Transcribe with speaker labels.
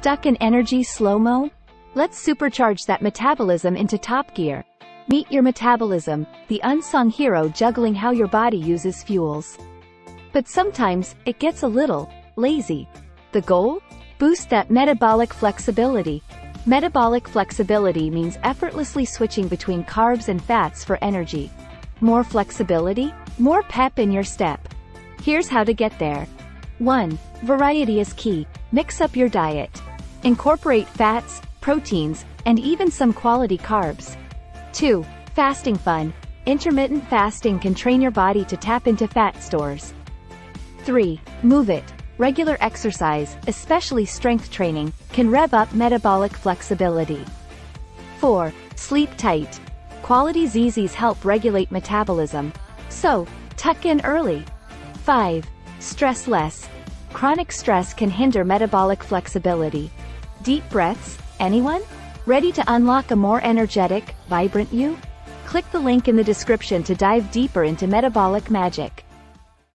Speaker 1: Stuck in energy slow-mo? Let's supercharge that metabolism into top gear. Meet your metabolism, the unsung hero juggling how your body uses fuels. But sometimes, it gets a little lazy. The goal? Boost that metabolic flexibility. Metabolic flexibility means effortlessly switching between carbs and fats for energy. More flexibility? More pep in your step. Here's how to get there. 1. Variety is key. Mix up your diet. Incorporate fats, proteins, and even some quality carbs. 2. Fasting fun. Intermittent fasting can train your body to tap into fat stores. 3. Move it. Regular exercise, especially strength training, can rev up metabolic flexibility. 4. Sleep tight. Quality ZZs help regulate metabolism. So, tuck in early. 5. Stress less. Chronic stress can hinder metabolic flexibility. Deep breaths, anyone? Ready to unlock a more energetic, vibrant you? Click the link in the description to dive deeper into metabolic magic.